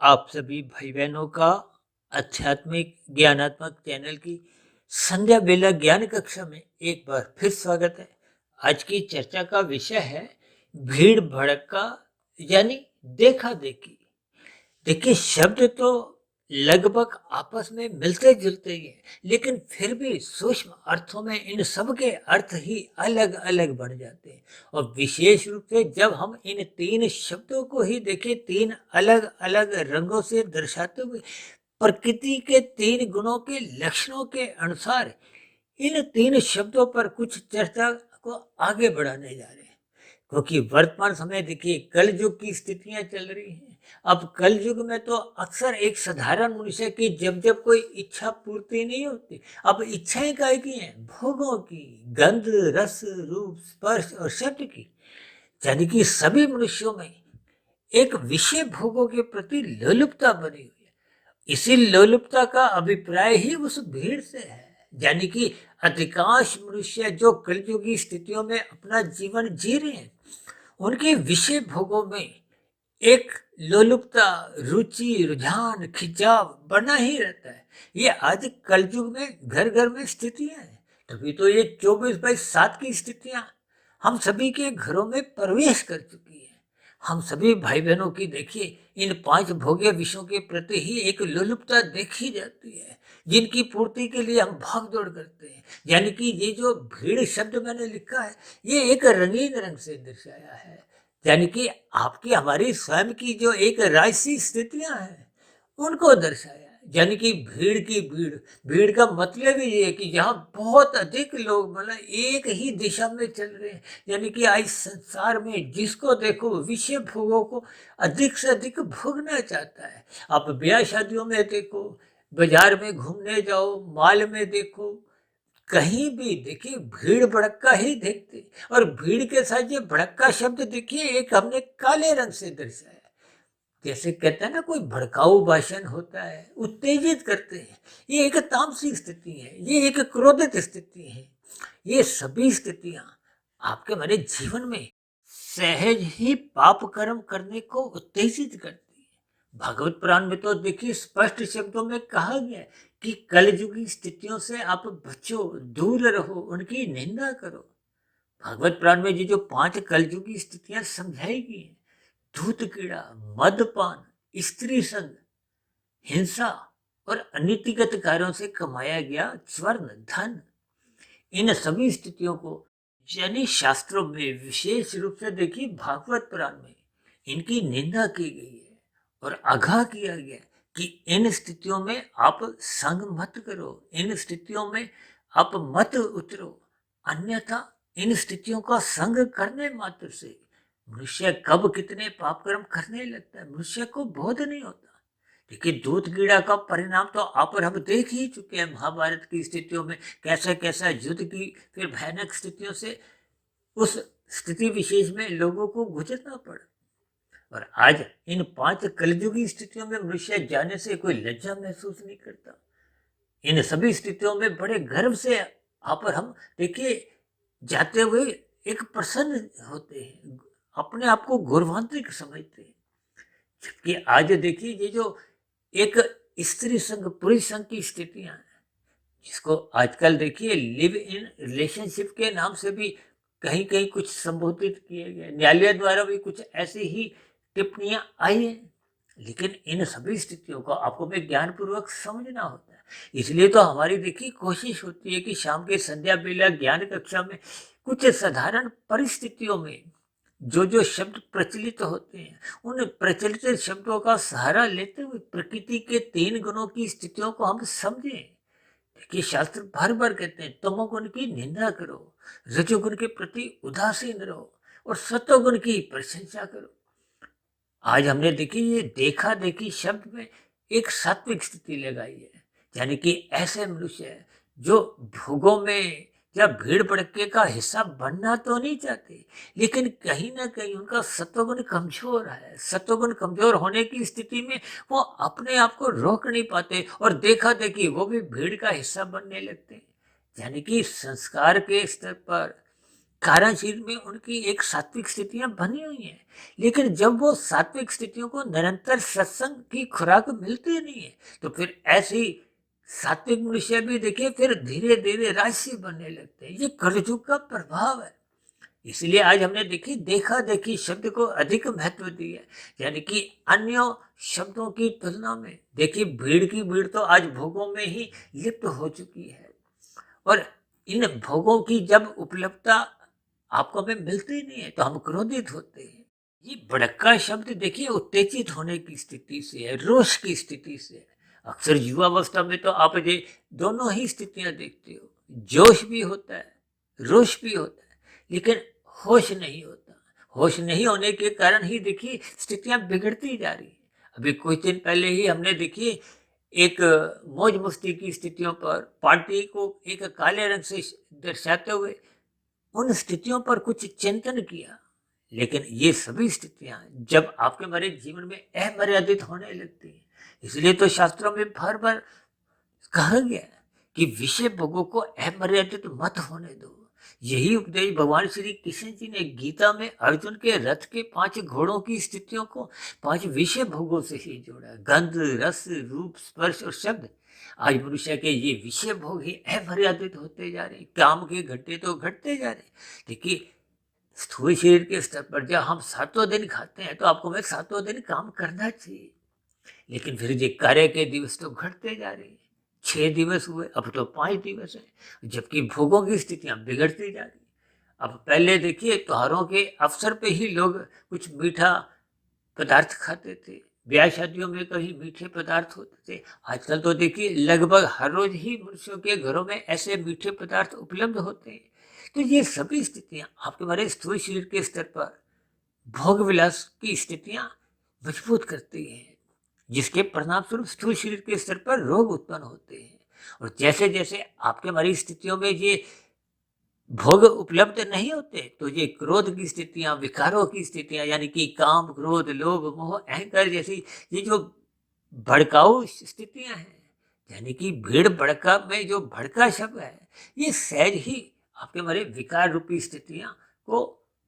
आप सभी भाई बहनों का आध्यात्मिक ज्ञानात्मक चैनल की संध्या बेला ज्ञान कक्षा में एक बार फिर स्वागत है। आज की चर्चा का विषय है भीड़ भड़का यानी देखा देखी। देखिए, शब्द तो लगभग आपस में मिलते जुलते ही हैं, लेकिन फिर भी सूक्ष्म अर्थों में इन सब के अर्थ ही अलग अलग बन जाते हैं। और विशेष रूप से जब हम इन तीन शब्दों को ही देखें, तीन अलग अलग रंगों से दर्शाते हुए प्रकृति के तीन गुणों के लक्षणों के अनुसार इन तीन शब्दों पर कुछ चर्चा को आगे बढ़ाने जा रहे हैं। क्योंकि वर्तमान समय देखिए, कल युग की स्थितियां चल रही हैं। अब कल युग में तो अक्सर एक साधारण मनुष्य की जब जब कोई इच्छा पूर्ति नहीं होती, अब इच्छाएं काय की हैं? भोगों की, गंध, रस, रूप, स्पर्श और शब्द की। यानी कि सभी मनुष्यों में एक विषय भोगों के प्रति लोलुपता बनी हुई है। इसी लोलुपता का अभिप्राय ही उस भीड़ से है। यानी कि अधिकांश मनुष्य जो कलयुगी स्थितियों में अपना जीवन जी रहे हैं, उनके विषय भोगों में एक लोलुपता, रुचि, रुझान, खिंचाव बना ही रहता है। ये आज कलयुग में घर घर में स्थितियां हैं। तभी तो ये 24/7 की स्थितियां हम सभी के घरों में प्रवेश कर चुकी है। हम सभी भाई बहनों की देखिए, इन 5 भोग्य विषयों के प्रति ही एक लोलुपता देखी जाती है, जिनकी पूर्ति के लिए हम भाग दौड़ करते हैं। यानी कि ये जो भीड़ शब्द मैंने लिखा है, ये एक रंगीन रंग से दर्शाया है। यानी कि आपकी हमारी स्वयं की जो एक राजसी स्थितियां हैं, उनको दर्शाया है। यानी कि भीड़ की भीड़, भीड़ का मतलब ही ये है कि जहाँ बहुत अधिक लोग मतलब एक ही दिशा में चल रहे हैं। यानी कि आज संसार में जिसको देखो विषय भोगों को अधिक से अधिक भोगना चाहता है। आप ब्याह शादियों में देखो, बाजार में घूमने जाओ, मॉल में देखो, कहीं भी देखिए भीड़ भड़क्का ही देखते। और भीड़ के साथ ये भड़क्का शब्द देखिए, एक हमने काले रंग से दर्शाया। जैसे कहते हैं ना, कोई भड़काऊ भाषण होता है, उत्तेजित करते हैं। ये एक तामसिक स्थिति है, ये एक क्रोधित स्थिति है। ये सभी स्थितियां आपके मेरे जीवन में सहज ही पाप कर्म करने को उत्तेजित करती है। भागवत पुराण में तो देखिए स्पष्ट शब्दों में कहा गया है कि कलयुगी स्थितियों से आप बचो, दूर रहो, उनकी निंदा करो। भागवत पुराण में ये जो 5 कलयुगी स्थितियां समझाई गई हैं, धूत कीड़ा, मदपान, स्त्री संग, हिंसा और अनीतिगत कार्यों से कमाया गया स्वर्ण धन, इन सभी स्थितियों को यानी शास्त्रों में विशेष रूप से देखिए भागवत पुराण में इनकी निंदा की गई है और आगाह किया गया कि इन स्थितियों में आप संग मत करो, इन स्थितियों में आप मत उतरो। अन्यथा इन स्थितियों का संग करने मात्र से मनुष्य कब कितने पाप कर्म करने लगता है, मनुष्य को बोध नहीं होता। देखिए, दूध कीड़ा का परिणाम तो आप और हम देख ही चुके हैं महाभारत की स्थितियों में। कैसा कैसा युद्ध की फिर भयानक स्थितियों से उस स्थिति विशेष में लोगों को गुजरना पड़ा। और आज इन 5 कलयुगी स्थितियों में मनुष्य जाने से कोई लज्जा महसूस नहीं करता। इन सभी स्थितियों में बड़े गर्व से आप और हम देखिए जाते हुए एक प्रसन्न होते हैं, अपने आप को गौरवान्वित समझते हैं। जबकि आज देखिए ये जो एक स्त्री संघ पुरुष संघ की स्थितियां हैं, जिसको आजकल देखिए लिव इन रिलेशनशिप के नाम से भी कहीं कहीं कुछ संबोधित किए गए, न्यायालय द्वारा भी कुछ ऐसी ही टिप्पणियां आई हैं। लेकिन इन सभी स्थितियों को आपको भी ज्ञान पूर्वक समझना होता है। इसलिए तो हमारी देखिए कोशिश होती है कि शाम के संध्या बेला ज्ञान कक्षा में कुछ साधारण परिस्थितियों में जो जो शब्द प्रचलित होते हैं, उन प्रचलित शब्दों का सहारा लेते हुए प्रकृति के 3 गुणों की स्थितियों को हम समझें। देखिए, शास्त्र बार बार कहते हैं तमोगुण की निंदा करो, रजोगुण के प्रति उदासीन रहो और सतोगुण की प्रशंसा करो। आज हमने देखी ये देखा देखी शब्द में एक सात्विक स्थिति लगाई है। यानी कि ऐसे मनुष्य जो भोगों में या भीड़ भड़के का हिस्सा बनना तो नहीं चाहते, लेकिन कहीं ना कहीं उनका सत्वगुण कमजोर है। सत्वगुण कमजोर होने की स्थिति में वो अपने आप को रोक नहीं पाते और देखा देखी वो भी भीड़ का हिस्सा बनने लगते हैं। यानी कि संस्कार के स्तर पर, कारण शरीर में उनकी एक सात्विक स्थितियां बनी हुई हैं, लेकिन जब वो सात्विक स्थितियों को निरंतर सत्संग की खुराक मिलती नहीं है, तो फिर ऐसी सात्विक मनुष्य भी देखिए फिर धीरे धीरे राशि बनने लगते हैं। ये कलयुग का प्रभाव है। इसलिए आज हमने देखी देखा देखी शब्द को अधिक महत्व दिया है, यानी कि अन्य शब्दों की तुलना में देखिए भीड़ की भीड़ तो आज भोगों में ही लिप्त हो चुकी है। और इन भोगों की जब उपलब्धता आपको हमें मिलती नहीं है तो हम क्रोधित होते हैं। ये भड़का शब्द देखिए उत्तेजित होने की स्थिति से है, रोष की स्थिति से है। अक्सर युवावस्था में तो आप ये दोनों ही स्थितियां देखते हो, जोश भी होता है, रोष भी होता है, लेकिन होश नहीं होता। होश नहीं होने के कारण ही देखिए स्थितियां बिगड़ती जा रही है। अभी कुछ दिन पहले ही हमने देखिए एक मौज मस्ती की स्थितियों पर पार्टी को एक काले रंग से दर्शाते हुए उन स्थितियों पर कुछ चिंतन किया। लेकिन ये सभी स्थितियां जब आपके हमारे जीवन में अमर्यादित होने लगती हैं, इसलिए तो शास्त्रों में बार बार कहा गया है कि विषय भोगों को अमर्यादित मत होने दो। यही उपदेश भगवान श्री कृष्ण जी ने गीता में अर्जुन के रथ के 5 घोड़ों की स्थितियों को 5 विषय भोगों से ही जोड़ा। गंध, रस, रूप, स्पर्श और शब्द। आज मनुष्य के ये विषय भोग ही अमर्यादित होते जा रहे हैं। काम के घंटे तो घटते जा रहे हैं। देखिए स्थूल शरीर के स्तर पर जब हम 7 दिन खाते हैं तो आपको मैं 7 दिन काम करना चाहिए, लेकिन फिर ये कार्य के दिवस तो घटते जा रहे हैं। 6 दिवस हुए, अब तो 5 दिवस है, जबकि भोगों की स्थितियां बिगड़ती जा रही। अब पहले देखिए त्योहारों के अवसर पे ही लोग कुछ मीठा पदार्थ खाते थे, ब्याह शादियों में कहीं मीठे पदार्थ होते थे। आजकल तो देखिए लगभग हर रोज ही मनुष्यों के घरों में ऐसे मीठे पदार्थ उपलब्ध होते हैं। तो ये सभी स्थितियां आपके हमारे स्थूल शरीर के स्तर पर भोग विलास की स्थितियां मजबूत करती हैं, जिसके परिणाम स्वरूप स्थूल शरीर के स्तर पर रोग उत्पन्न होते हैं। और जैसे जैसे आपके हमारी स्थितियों में ये भोग उपलब्ध नहीं होते तो ये क्रोध की स्थितियां, विकारों की स्थितियां, यानी कि काम, क्रोध, लोभ, मोह, अहंकार जैसी ये जो भड़काऊ स्थितियां हैं, यानी कि भीड़ भड़का में जो भड़का शब्द है, ये सहज ही आपके हमारे विकार रूपी स्थितियां को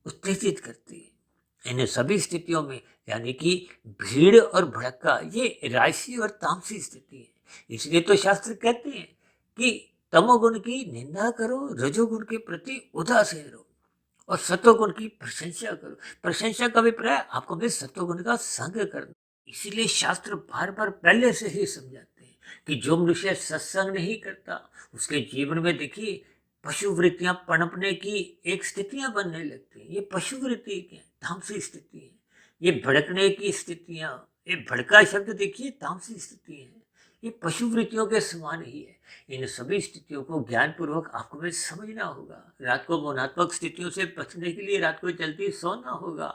उत्तेजित करती है। इन सभी स्थितियों में यानी कि भीड़ और भड़का ये राशि और तामसी स्थिति है। इसलिए तो शास्त्र कहते हैं कि तमोगुण की निंदा करो, रजोगुण के प्रति उदासीन रहो और सतोगुण की प्रशंसा करो। प्रशंसा का अभिप्राय आपको भी सतोगुण का संग करना। इसीलिए शास्त्र बार बार पहले से ही समझाते हैं कि जो मनुष्य सत्संग नहीं करता उसके जीवन में देखिए पशु वृत्तियां पनपने की एक स्थितियां बनने लगती हैं। ये पशु वृत्ति क्या है? तामसी स्थिति है। ये भड़कने की स्थितियां, ये भड़का शब्द देखिए तामसी स्थिति है। ये पशु वृत्तियों के समान ही है। इन सभी स्थितियों को ज्ञान पूर्वक आपको में समझना होगा। रात को मौनात्मक स्थितियों से बचने के लिए रात को जल्दी सोना होगा।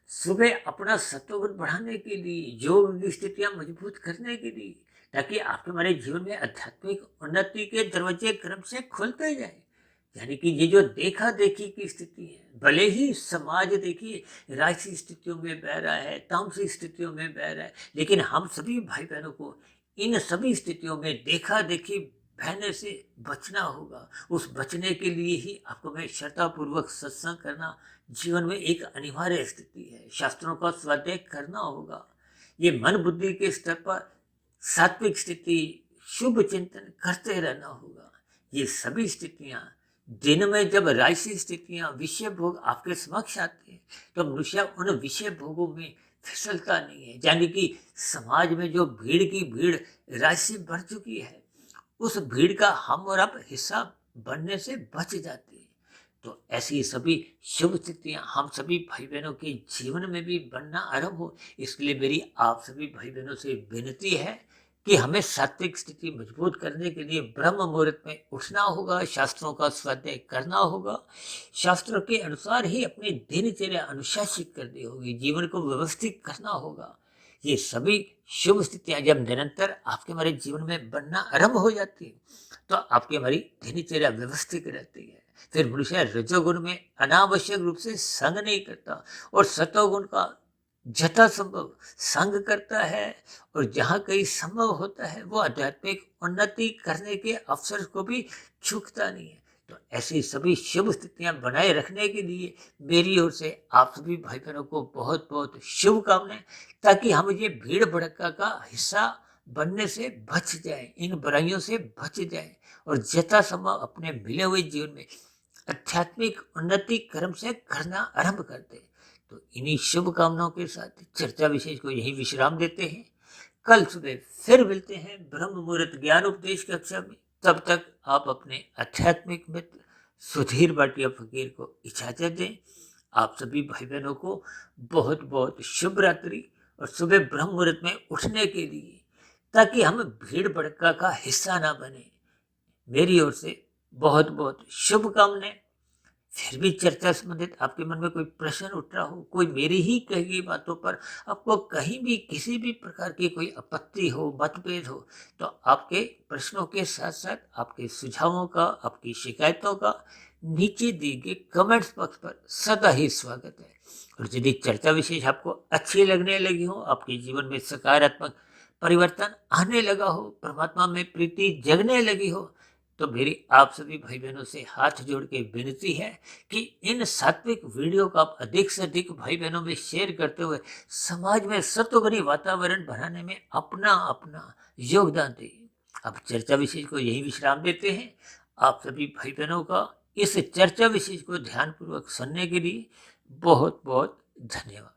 सुबह अपना सत्वगुण बढ़ाने के लिए, योग की स्थितियां मजबूत करने के लिए, ताकि आपके हमारे जीवन में आध्यात्मिक उन्नति के दरवाजे क्रम से खुलते जाए। यानी कि ये जो देखा देखी की स्थिति है, भले ही समाज देखिए राजसी स्थितियों में बह रहा है, तामसी स्थितियों में बह रहा है, लेकिन हम सभी भाई बहनों को इन सभी स्थितियों में देखा देखी बहने से बचना होगा। उस बचने के लिए ही आपको मैं श्रद्धापूर्वक सत्संग करना जीवन में एक अनिवार्य स्थिति है। शास्त्रों का स्वाध्याय करना होगा। ये मन बुद्धि के स्तर पर सात्विक स्थिति, शुभ चिंतन करते रहना होगा। ये सभी स्थितियां दिन में जब राजसी स्थितियां, विषय भोग आपके समक्ष आते हैं तो मनुष्य उन विषय भोगों में फिसलता नहीं है। यानी कि समाज में जो भीड़ की भीड़ राशि बढ़ चुकी है, उस भीड़ का हम और आप हिस्सा बनने से बच जाते हैं। तो ऐसी सभी शुभ स्थितियां हम सभी भाई बहनों के जीवन में भी बनना आरंभ हो, इसके लिए मेरी आप सभी भाई बहनों से विनती है कि हमें सात्विक स्थिति मजबूत करने के लिए ब्रह्म मुहूर्त में उठना होगा, शास्त्रों का स्वाध्याय करना होगा, शास्त्रों के अनुसार ही अपनी दिनचर्या अनुशासित करनी होगी, जीवन को व्यवस्थित करना होगा। ये सभी शुभ स्थितियां जब निरंतर आपके हमारे जीवन में बनना आरंभ हो जाती है तो आपकी हमारी दिनचर्या व्यवस्थित रहती है। फिर मनुष्य रजोगुण में अनावश्यक रूप से संग नहीं करता और सतोगुण का जथा संभव संग करता है, और जहाँ कहीं संभव होता है वो आध्यात्मिक उन्नति करने के अवसर को भी चूकता नहीं है। तो ऐसी सभी शुभ स्थितियां बनाए रखने के लिए मेरी ओर से आप सभी भाई बहनों को बहुत बहुत शुभकामनाएं, ताकि हम ये भीड़ भड़का का हिस्सा बनने से बच जाए, इन बुराइयों से बच जाए और यथासंभव अपने मिले हुए जीवन में आध्यात्मिक उन्नति क्रम से करना आरंभ करते हैं। तो इन्हीं शुभकामनाओं के साथ चर्चा विशेष को यही विश्राम देते हैं। कल सुबह फिर मिलते हैं ब्रह्म मुहूर्त ज्ञान उपदेश कक्षा में। तब तक आप अपने आध्यात्मिक मित्र सुधीर भाटिया फकीर को इजाजत दें। आप सभी भाई बहनों को बहुत बहुत शुभ रात्रि और सुबह ब्रह्म मुहूर्त में उठने के लिए, ताकि हम भीड़ भड़का का हिस्सा ना बने, मेरी ओर से बहुत बहुत शुभकामनाएं। फिर भी चर्चा संबंधित आपके मन में कोई प्रश्न उठ रहा हो, कोई मेरी ही कही गई बातों पर आपको कहीं भी किसी भी प्रकार की कोई आपत्ति हो, मतभेद हो, तो आपके प्रश्नों के साथ साथ आपके सुझावों का, आपकी शिकायतों का नीचे दिए गए कमेंट्स बॉक्स पर सदा ही स्वागत है। और यदि चर्चा विशेष आपको अच्छी लगने लगी हो, आपके जीवन में सकारात्मक परिवर्तन आने लगा हो, परमात्मा में प्रीति जगने लगी हो, तो मेरी आप सभी भाई बहनों से हाथ जोड़ के विनती है कि इन सात्विक वीडियो को आप अधिक से अधिक भाई बहनों में शेयर करते हुए समाज में सत्वगुणी वातावरण बनाने में अपना अपना योगदान दें। अब चर्चा विशेष को यही विश्राम देते हैं। आप सभी भाई बहनों का इस चर्चा विशेष को ध्यानपूर्वक सुनने के लिए बहुत बहुत धन्यवाद।